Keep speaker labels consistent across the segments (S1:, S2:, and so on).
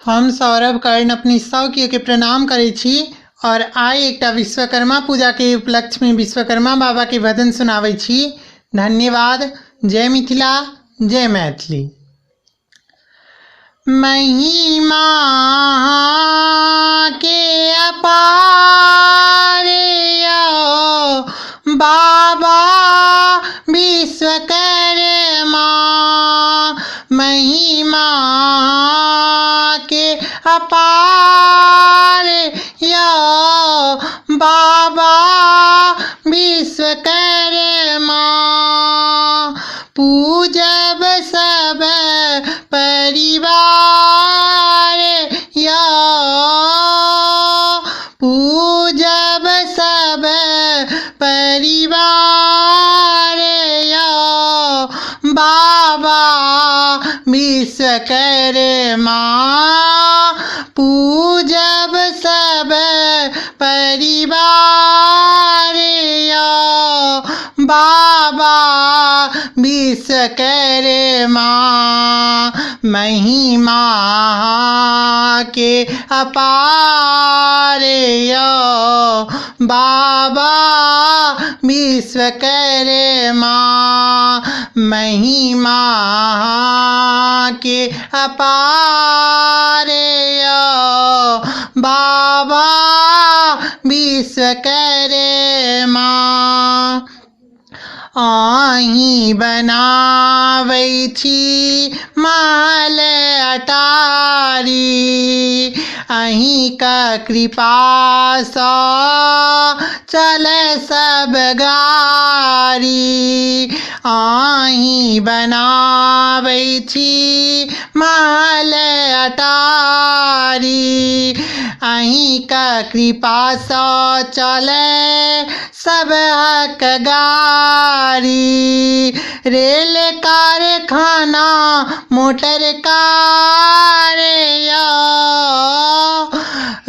S1: हम सौरभ कर्ण अपनी सौकियो के प्रणाम करै छी और आइ एकटा विश्वकर्मा पूजा के उपलक्ष्य में विश्वकर्मा बाबा के भजन सुनाबै छी। धन्यवाद। जय मिथिला, जय मैथिली। महिमा के अपार यो बाबा विश्वकर्मा, महिमा के अपार यो बाबा विश्वकर्मा। पूजब सब परिवार यो, पूजब सब परिवार यो बाबा विश्वकर्मा। पूजब सब परिवार यो बाबा विश्वकर्मा। महिमा के अपार यो बाबा विश्वकर्मा, महिमा के अपार यो बाबा विश्वकर्मा। आही बनाबै छी महल अटारी, अहीं का कृपा सँ चले सब गारी। आही बनाबै छी महल अटारी, अहीं का कृपा सँ चले सब हक गारी। रेल कारखाना मोटर कार यो,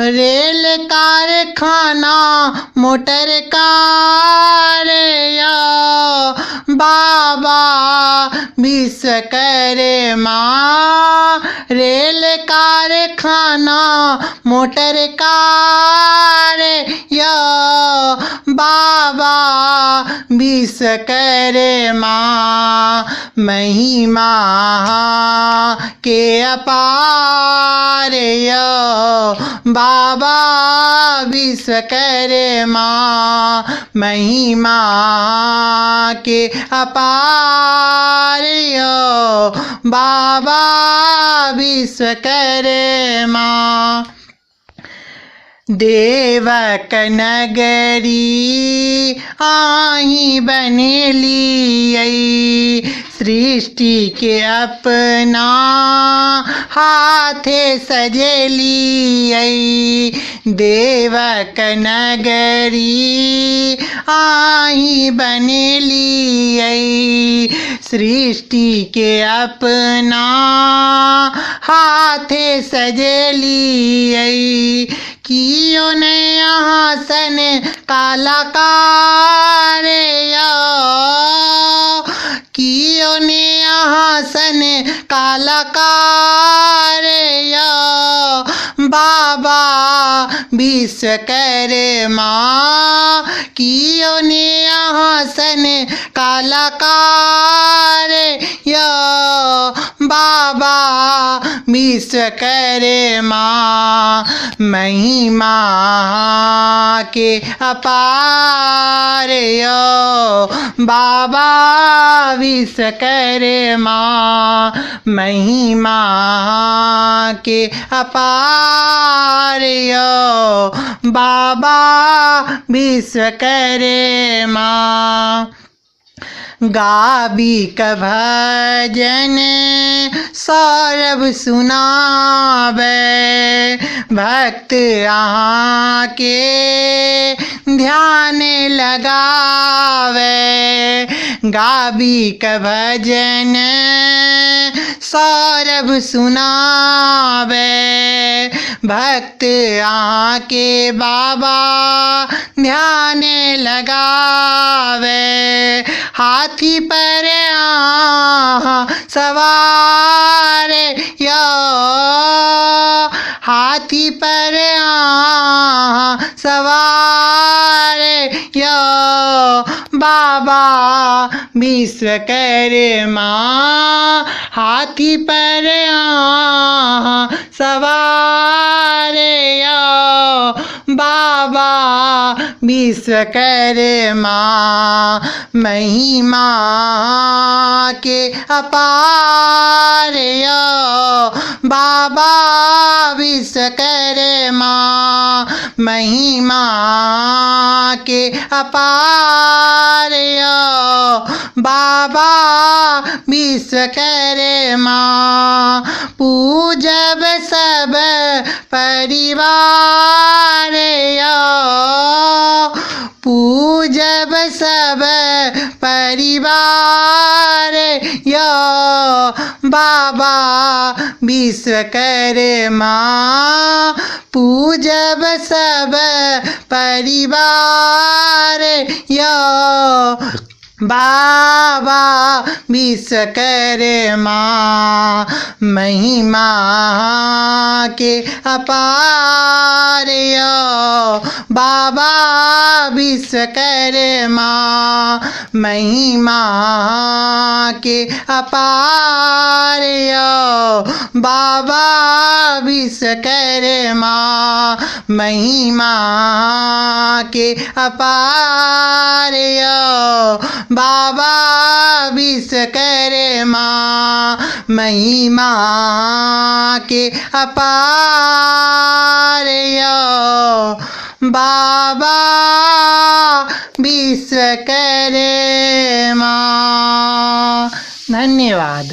S1: रेल कारखाना मोटर कार यो बाबा विश्वकर्मा। रेल कारखाना मोटर कार यो बाबा विश्वकर्मा। महिमा के अपार यो बाबा विश्वकर्मा, महिमा के अपार यो बाबा विश्वकर्मा। देवक नगरी आही बनेलियै, सृष्टि के अपना हाथे सजेलियै। देवक नगरी आही बनेलियै, सृष्टि के अपना हाथे सजेलियै। कियो ने यहाँ सन कलाकार यो, कियो ने यहाँ सन कलाकार यो बाबा विश्वकर्मा। कियो ने यहाँ सन कलाकार यो बाबा विश्वकर्मा। महिमा के अपार यो बाबा विश्वकर्मा, महिमा के अपार यो बाबा विश्वकर्मा। गाबी का भजन सौरभ सुनावे, भक्त अहाँ के ध्यान लगावे। गाबी का भजन सौरभ सुनावे, भक्त अहाँ के बाबा ध्यान लगावे। हाथी पर सवार यो हाथी पर सवार यो बाबा विश्वकर्मा। हाथी पर सवार यो बाबा विश्वकर्मा। महिमा के अपार यो बाबा विश्वकर्मा। महिमा के अपार यो बाबा विश्वकर्मा। पूजब सब परिवार यो पूजब सब परिवार यो बाबा विश्वकर्मा। पूजब सब परिवार यो बाबा विश्वकर्मा। महिमा के अपार यो बाबा विश्वकर्मा। महिमा के अपार यो बाबा विश्वकर्मा। महिमा के अपार यो बाबा विश्वकर्मा। महिमा के अपार यो बाबा विश्वकर्मा। धन्यवाद।